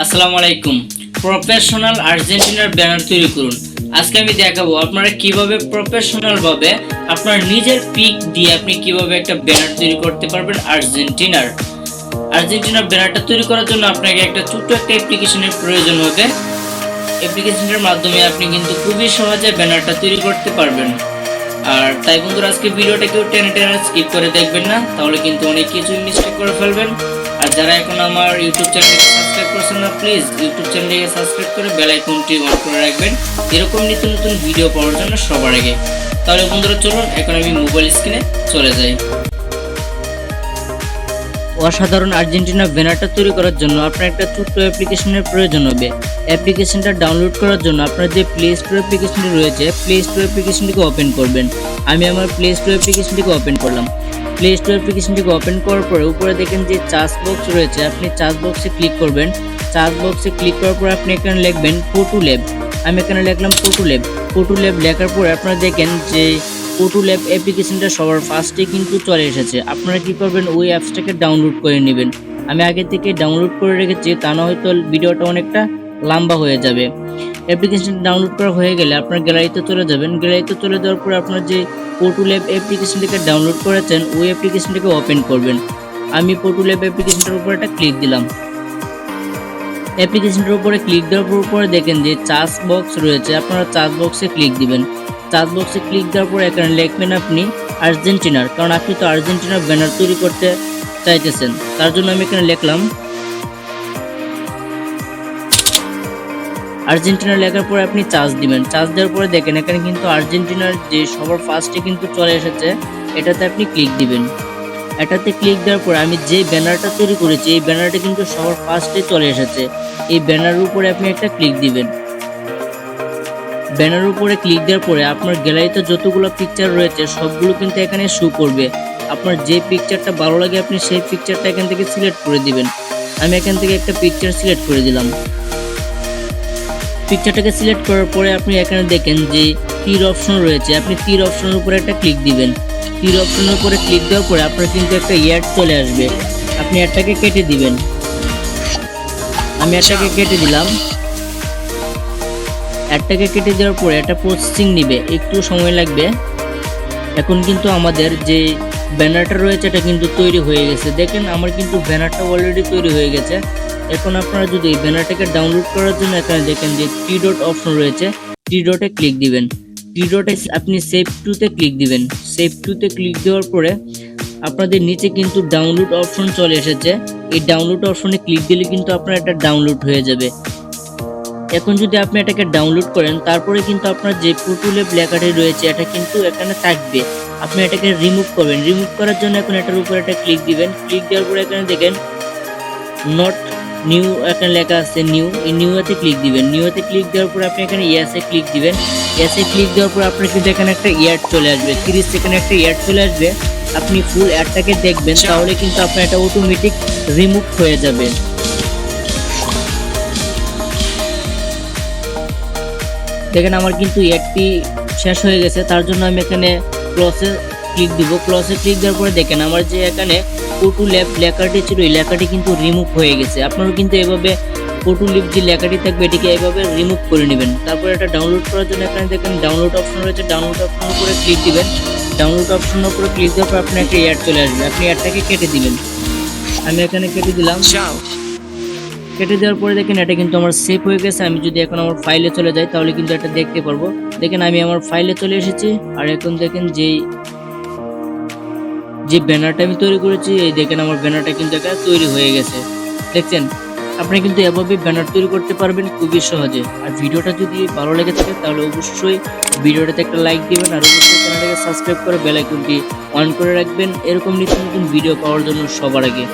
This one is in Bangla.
আসসালামু আলাইকুম। প্রফেশনাল আর্জেন্টিনার ব্যানার তৈরি করুন। আজকে আমি দেখাবো আপনারা কিভাবে প্রফেশনাল ভাবে আপনার নিজের পিক দিয়ে আপনি কিভাবে একটা ব্যানার তৈরি করতে পারবেন আর্জেন্টিনার ব্যানারটা তৈরি করার জন্য আপনাকে একটা ছোট্ট একটা অ্যাপ্লিকেশনের প্রয়োজন হবে। অ্যাপ্লিকেশনের মাধ্যমে আপনি কিন্তু খুবই সহজে ব্যানারটা তৈরি করতে পারবেন। আর তাই বন্ধুরা, আজকে ভিডিওটা কেউ টেনে স্কিপ করে দেখবেন না, তাহলে কিন্তু অনেক কিছু মিস্টেক করে ফেলবেন। আর যারা এখন আমার ইউটিউব চ্যানেলকে সাবস্ক্রাইব করছেন না, প্লিজ ইউটিউব চ্যানেলকে সাবস্ক্রাইব করে বেল আইকনটি অন করে রাখবেন এরকম নিত্য নতুন ভিডিও পাওয়ার জন্য সবার আগে। তাহলে বন্ধুরা চলুন এখন আমি মোবাইল স্ক্রিনে চলে যাই। অসাধারণ আর্জেন্টিনা ব্যানারটা তৈরি করার জন্য আপনার একটা ছোট্ট অ্যাপ্লিকেশনের প্রয়োজন হবে। অ্যাপ্লিকেশনটা ডাউনলোড করার জন্য আপনার যে প্লে স্টোর অ্যাপ্লিকেশনটি রয়েছে, প্লে স্টোর অ্যাপ্লিকেশনটিকে ওপেন করবেন। আমি আমার প্লে স্টোর অ্যাপ্লিকেশনটিকে ওপেন করলাম। প্লে স্টোর অ্যাপ্লিকেশনটিকে ওপেন করার পরে উপরে দেখেন যে চার্জ বক্স রয়েছে, আপনি চার্জ বক্সে ক্লিক করবেন। চার্জ বক্সে ক্লিক করার পর আপনি এখানে লিখবেন ফটো ল্যাব। আমি এখানে লিখলাম ফটো ল্যাব লেখার পরে আপনারা দেখেন যে ফটো ল্যাব অ্যাপ্লিকেশনটা সবার ফার্স্টে কিন্তু চলে এসেছে। আপনারা কি করবেন, ওই অ্যাপসটাকে ডাউনলোড করে নেবেন। আমি আগে থেকে ডাউনলোড করে রেখেছি, তা না হয়তো ভিডিওটা অনেকটা লম্বা হয়ে যাবে। অ্যাপ্লিকেশনটা ডাউনলোড করা হয়ে গেলে আপনার গ্যালারিতে চলে যাবেন। গ্যালারিতে চলে যাওয়ার পরে আপনার যে ফটো ল্যাব অ্যাপ্লিকেশনটাকে ডাউনলোড করেছেন ওই অ্যাপ্লিকেশনটাকে ওপেন করবেন। আমি ফটো ল্যাব অ্যাপ্লিকেশনটার উপর একটা ক্লিক দিলাম। অ্যাপ্লিকেশনটার উপরে ক্লিক দেওয়ার পরে দেখেন যে চার্জ বক্স রয়েছে, আপনারা চার্জ বক্সে ক্লিক দিবেন। চার্জ বক্সে ক্লিক দেওয়ার পরে এখানে লিখবেন আপনি আর্জেন্টিনার, কারণ আপনি তো আর্জেন্টিনার ব্যানার তৈরি করতে চাইতেছেন, তার জন্য আমি এখানে লিখলাম আর্জেন্টিনা। লেখার পরে আপনি চার্জ দিবেন। চার্জ দেওয়ার পরে দেখেন এখানে কিন্তু আর্জেন্টিনার যে সবার ফার্স্টে কিন্তু চলে এসেছে, এটাতে আপনি ক্লিক দিবেন। এটাতে ক্লিক দেওয়ার পরে আমি যে ব্যানারটা তৈরি করেছি এই ব্যানারটা কিন্তু সবার ফার্স্টে চলে এসেছে। এই ব্যানারের উপরে আপনি একটা ক্লিক দিবেন। ব্যানারের উপরে ক্লিক দেওয়ার পরে আপনার গ্যালারিতে যতগুলো পিকচার রয়েছে সবগুলো কিন্তু এখানে শো করবে। আপনার যে পিকচারটা ভালো লাগে আপনি সেই পিকচারটা এখান থেকে সিলেক্ট করে দিবেন। আমি এখান থেকে একটা পিকচার সিলেক্ট করে দিলাম। পিকচারটাকে সিলেক্ট করার পরে আপনি এখানে দেখেন যে তীর অপশন রয়েছে, আপনি তীর অপশনের উপরে একটা ক্লিক দিবেন। তীর অপশনের উপরে ক্লিক দেওয়ার পরে আপনার কিন্তু একটা অ্যাড চলে আসবে, আপনি অ্যাডটাকে কেটে দিবেন। আমি অ্যাডটাকে কেটে দিলাম। অ্যাডটাকে কেটে দেওয়ার পরে একটা প্রসেসিং নেবে, একটু সময় লাগবে। এখন কিন্তু আমাদের যে ব্যানারটা রয়েছে এটা কিন্তু তৈরি হয়ে গেছে। দেখেন আমার কিন্তু ব্যানারটা অলরেডি তৈরি হয়ে গেছে। এখন আপনারা যদি এই ব্যানারটাকে ডাউনলোড করার জন্য এখানে দেখেন যে থ্রি ডট অপশন রয়েছে, থ্রি ডটে ক্লিক দিবেন। থ্রি ডটে আপনি সেভ টুতে ক্লিক দিবেন। সেভ টুতে ক্লিক দেওয়ার পরে আপনাদের নিচে কিন্তু ডাউনলোড অপশন চলে এসেছে। এই ডাউনলোড অপশনে ক্লিক দিলে কিন্তু আপনার এটা ডাউনলোড হয়ে যাবে। এখন যদি আপনি এটাকে ডাউনলোড করেন তারপরে কিন্তু আপনার যে ফটো ল্যাব লেখাটি রয়েছে এটা কিন্তু এখানে থাকবে। আপনি এটাকে রিমুভ করবেন। রিমুভ করার জন্য এখন এটার উপরে একটা ক্লিক দিবেন। ক্লিক দেওয়ার পরে এখানে দেখেন নট নিউ এখানে লেখা আছে নিউ, এই নিউতে ক্লিক দিবেন। নিউতে ক্লিক দেওয়ার পরে আপনি এখানে ইয়েসে ক্লিক দিবেন। ইয়েসে ক্লিক দেওয়ার পরে আপনার কিন্তু এখানে একটা অ্যাড চলে আসবে, 30 সেকেন্ডে একটা অ্যাড চলে আসবে। আপনি ফুল অ্যাডটাকে দেখবেন, তাহলে কিন্তু আপনার এটা অটোমেটিক রিমুভ হয়ে যাবে। দেখেন আমার কিন্তু অ্যাডটি শেষ হয়ে গেছে, তার জন্য আমি এখানে ক্লোজে ক্লিক দিব। ক্লোজে ক্লিক দেওয়ার পরে দেখেন আমার যে এখানে ফটো ল্যাব লেখাটি ছিল এই লেখাটি কিন্তু রিমুভ হয়ে গেছে। আপনারা কিন্তু এভাবে ফটো ল্যাব যে লেখাটি থাকবে এটিকে এভাবে রিমুভ করে নেবেন। তারপরে এটা ডাউনলোড করার জন্য এখানে দেখেন ডাউনলোড অপশন রয়েছে, ডাউনলোড অপশনের উপরে ক্লিক দিবেন। ডাউনলোড অপশনের উপরে ক্লিক দেওয়ার পর আপনার একটা অ্যাড চলে আসবে, আপনি অ্যাডটাকে কেটে দিবেন। আমি এখানে কেটে দিলাম। কেটে দেওয়ার পরে দেখেন এটা কিন্তু আমার সেভ হয়ে গেছে। আমি যদি এখন আমার ফাইলে চলে যাই তাহলে কিন্তু এটা দেখতে পারবো। দেখেন আমি আমার ফাইলে চলে এসেছি। আর এখন দেখেন যে ব্যানারটা আমি তৈরি করেছি, এই দেখেন আমার ব্যানারটা কিন্তু এখানে তৈরি হয়ে গেছে। দেখছেন, আপনি কিন্তু এভাবে ব্যানার তৈরি করতে পারবেন খুবই সহজে। আর ভিডিওটা যদি ভালো লেগে থাকে তাহলে অবশ্যই ভিডিওটাতে একটা লাইক দিবেন, আর অবশ্যই চ্যানেলটাকে সাবস্ক্রাইব করে বেল আইকনটি অন করে রাখবেন এরকম নিত্য নতুন ভিডিও পাওয়ার জন্য সবার আগে।